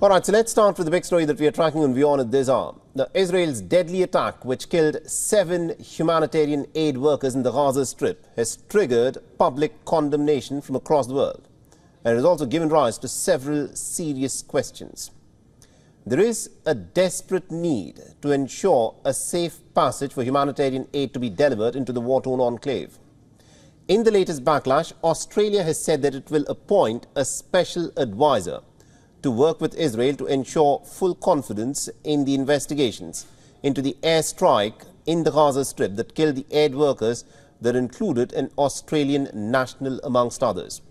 All right, so let's start with the big story that we are tracking on WION at this hour. Now, Israel's deadly attack, which killed 7 humanitarian aid workers in the Gaza Strip, has triggered public condemnation from across the world. And it has also given rise to several serious questions. There is a desperate need to ensure a safe passage for humanitarian aid to be delivered into the war-torn enclave. In the latest backlash, Australia has said that it will appoint a special advisor to work with Israel to ensure full confidence in the investigations into the airstrike in the Gaza Strip that killed the aid workers that included an Australian national amongst others.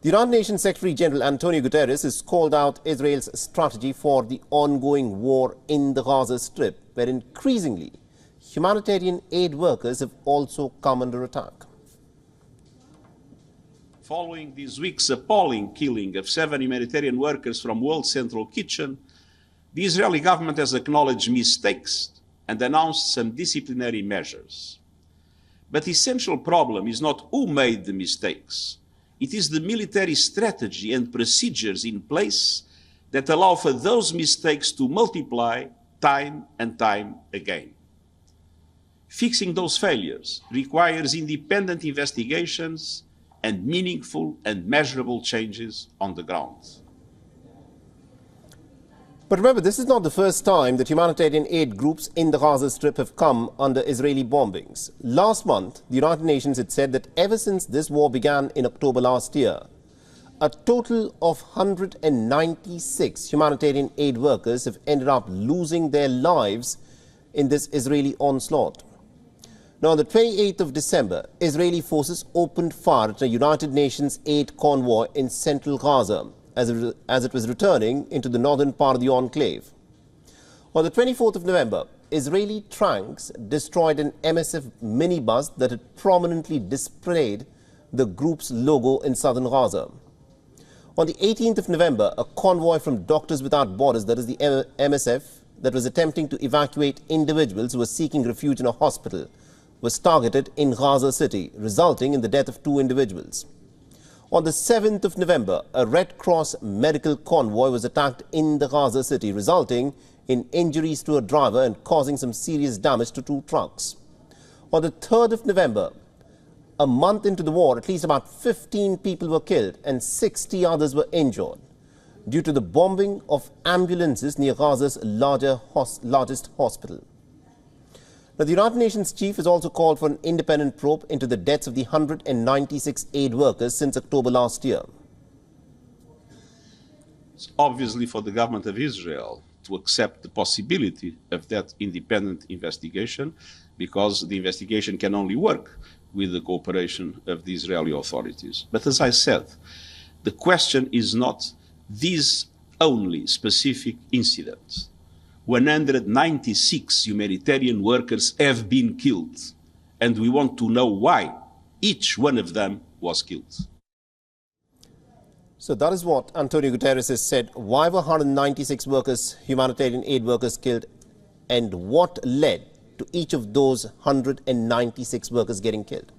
The United Nations Secretary General Antonio Guterres has called out Israel's strategy for the ongoing war in the Gaza Strip, where increasingly humanitarian aid workers have also come under attack. Following this week's appalling killing of 7 humanitarian workers from World Central Kitchen, the Israeli government has acknowledged mistakes and announced some disciplinary measures. But the essential problem is not who made the mistakes. It is the military strategy and procedures in place that allow for those mistakes to multiply time and time again. Fixing those failures requires independent investigations and meaningful and measurable changes on the ground. But remember, this is not the first time that humanitarian aid groups in the Gaza Strip have come under Israeli bombings. Last month, the United Nations had said that ever since this war began in October last year, a total of 196 humanitarian aid workers have ended up losing their lives in this Israeli onslaught. Now, on the 28th of December, Israeli forces opened fire at a United Nations aid convoy in central Gaza as it was returning into the northern part of the enclave. On the 24th of November, Israeli tanks destroyed an MSF minibus that had prominently displayed the group's logo in southern Gaza. On the 18th of November, a convoy from Doctors Without Borders, that is the MSF, that was attempting to evacuate individuals who were seeking refuge in a hospital, was targeted in Gaza City, resulting in the death of 2 individuals. On the 7th of November, a Red Cross medical convoy was attacked in the Gaza City, resulting in injuries to a driver and causing some serious damage to 2 trucks. On the 3rd of November, a month into the war, at least about 15 people were killed and 60 others were injured due to the bombing of ambulances near Gaza's largest hospital. Now, the United Nations chief has also called for an independent probe into the deaths of the 196 aid workers since October last year. It's obviously for the government of Israel to accept the possibility of that independent investigation, because the investigation can only work with the cooperation of the Israeli authorities. But as I said, the question is not these only specific incidents. 196 humanitarian workers have been killed, and we want to know why each one of them was killed. So that is what Antonio Guterres has said. Why were 196 workers, humanitarian aid workers, killed, and what led to each of those 196 workers getting killed?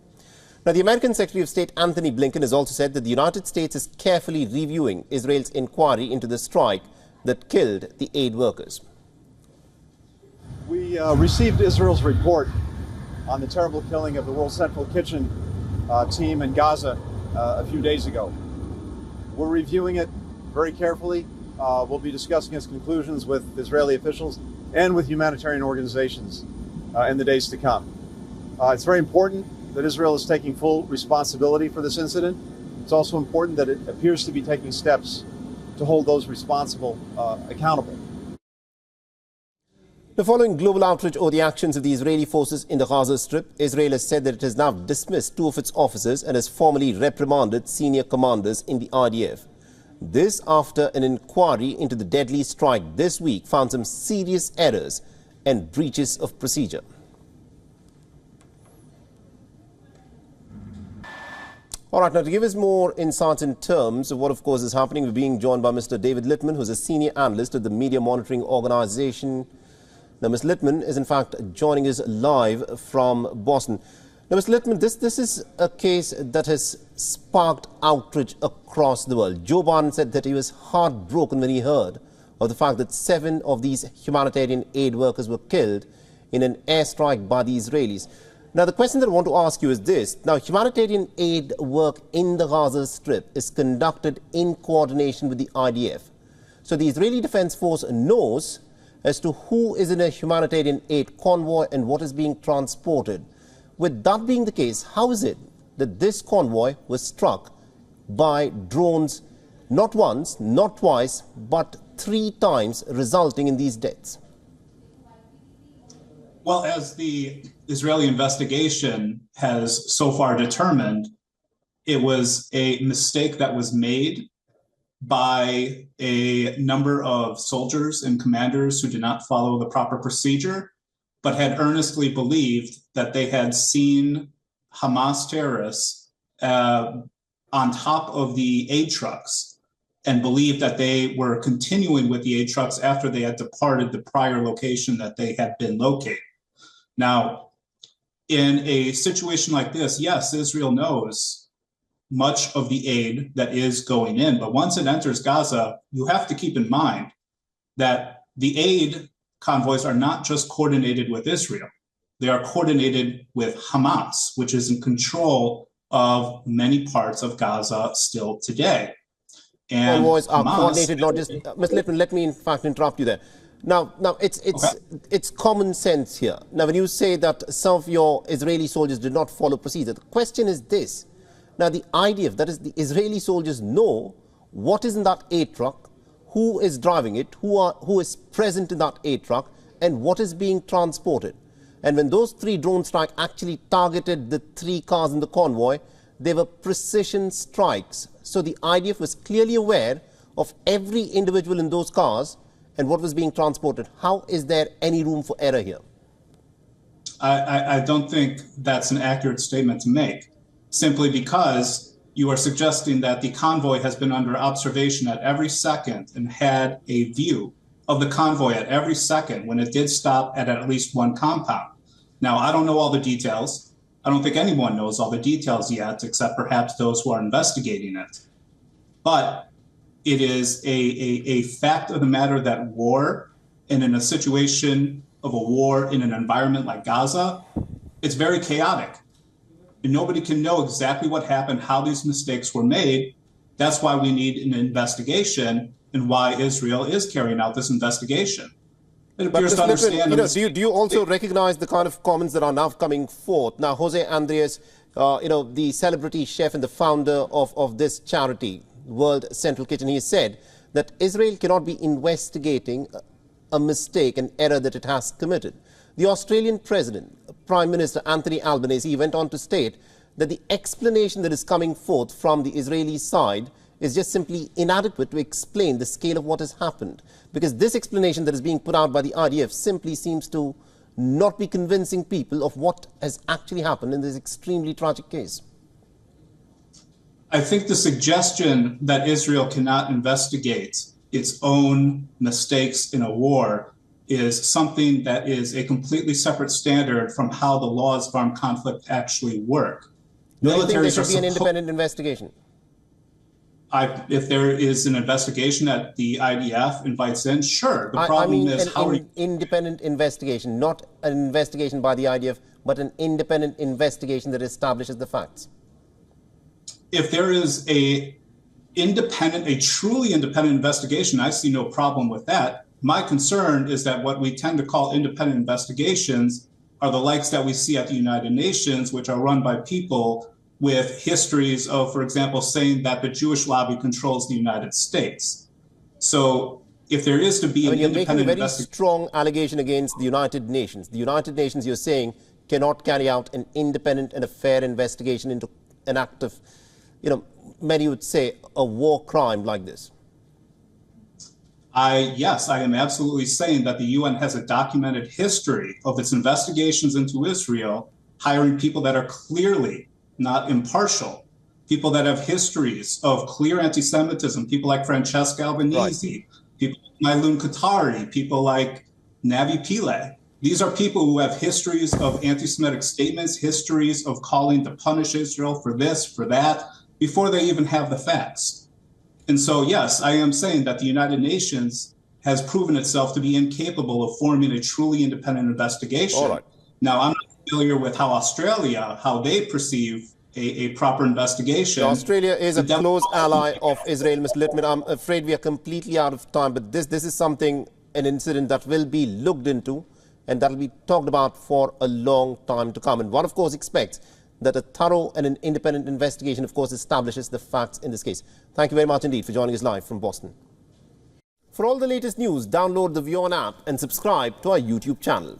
Now, the American Secretary of State Anthony Blinken has also said that the United States is carefully reviewing Israel's inquiry into the strike that killed the aid workers. We received Israel's report on the terrible killing of the World Central Kitchen team in Gaza a few days ago. We're reviewing it very carefully. We'll be discussing its conclusions with Israeli officials and with humanitarian organizations in the days to come. It's very important that Israel is taking full responsibility for this incident. It's also important that it appears to be taking steps to hold those responsible accountable. Now, following global outrage over the actions of the Israeli forces in the Gaza Strip, Israel has said that it has now dismissed 2 of its officers and has formally reprimanded senior commanders in the IDF. This after an inquiry into the deadly strike this week found some serious errors and breaches of procedure. All right, now to give us more insights in terms of what, of course, is happening, we're being joined by Mr. David Littman, who's a senior analyst at the media monitoring organization. Now, Ms. Littman is in fact joining us live from Boston. Now, Mr. Littman, this is a case that has sparked outrage across the world. Joe Biden said that he was heartbroken when he heard of the fact that 7 of these humanitarian aid workers were killed in an airstrike by the Israelis. Now, the question that I want to ask you is this. Now, humanitarian aid work in the Gaza Strip is conducted in coordination with the IDF. So the Israeli Defense Force knows as to who is in a humanitarian aid convoy and what is being transported. With that being the case, how is it that this convoy was struck by drones not once, not twice, but 3 times, resulting in these deaths? Well, as the Israeli investigation has so far determined, it was a mistake that was made by a number of soldiers and commanders who did not follow the proper procedure, but had earnestly believed that they had seen Hamas terrorists on top of the aid trucks and believed that they were continuing with the aid trucks after they had departed the prior location that they had been located. Now, in a situation like this, yes, Israel knows much of the aid that is going in, but once it enters Gaza, you have to keep in mind that the aid convoys are not just coordinated with Israel. They are coordinated with Hamas, which is in control of many parts of Gaza still today. And convoys are Hamas, coordinated, not just... Mr. Lippman, let me in fact interrupt you there. Now, it's common sense here. Now, when you say that some of your Israeli soldiers did not follow procedure, the question is this. Now, the IDF, that is the Israeli soldiers, know what is in that aid truck, who is driving it, who is present in that aid truck, and what is being transported. And when those 3 drone strikes actually targeted the 3 cars in the convoy, they were precision strikes. So the IDF was clearly aware of every individual in those cars and what was being transported. How is there any room for error here? I don't think that's an accurate statement to make, simply because you are suggesting that the convoy has been under observation at every second and had a view of the convoy at every second when it did stop at least one compound. Now, I don't know all the details. I don't think anyone knows all the details yet, except perhaps those who are investigating it. But it is a fact of the matter that war, and in a situation of a war in an environment like Gaza, it's very chaotic. And nobody can know exactly what happened, how these mistakes were made. That's why we need an investigation and why Israel is carrying out this investigation. It appears to understand... do you also recognize the kind of comments that are now coming forth? Now, Jose Andres, the celebrity chef and the founder of this charity, World Central Kitchen, he said that Israel cannot be investigating a mistake, an error that it has committed. The Australian President, Prime Minister Anthony Albanese, he went on to state that the explanation that is coming forth from the Israeli side is just simply inadequate to explain the scale of what has happened. Because this explanation that is being put out by the IDF simply seems to not be convincing people of what has actually happened in this extremely tragic case. I think the suggestion that Israel cannot investigate its own mistakes in a war is something that is a completely separate standard from how the laws of armed conflict actually work. Do you think there should be an independent investigation? If there is an investigation that the IDF invites in, sure. The problem is how an independent investigation, not an investigation by the IDF, but an independent investigation that establishes the facts. If there is a truly independent investigation, I see no problem with that. My concern is that what we tend to call independent investigations are the likes that we see at the United Nations, which are run by people with histories of, for example, saying that the Jewish lobby controls the United States. So if there is to be an independent investigation... You're making a very strong allegation against the United Nations. The United Nations, you're saying, cannot carry out an independent and a fair investigation into an act of, many would say, a war crime like this. Yes, I am absolutely saying that the UN has a documented history of its investigations into Israel, hiring people that are clearly not impartial, people that have histories of clear anti-Semitism, people like Francesca Albanese, people like Maïloun Qatari, people like Navi Pillay. These are people who have histories of anti-Semitic statements, histories of calling to punish Israel for this, for that, before they even have the facts. And so, yes, I am saying that the United Nations has proven itself to be incapable of forming a truly independent investigation. All right. Now, I'm not familiar with how they perceive a proper investigation. So Australia is a close ally of Israel, Mr. Littman. I'm afraid we are completely out of time, but this is something, an incident that will be looked into and that will be talked about for a long time to come. And one, of course, expects that a thorough and an independent investigation, of course, establishes the facts in this case. Thank you very much indeed for joining us live from Boston. For all the latest news, download the WION app and subscribe to our YouTube channel.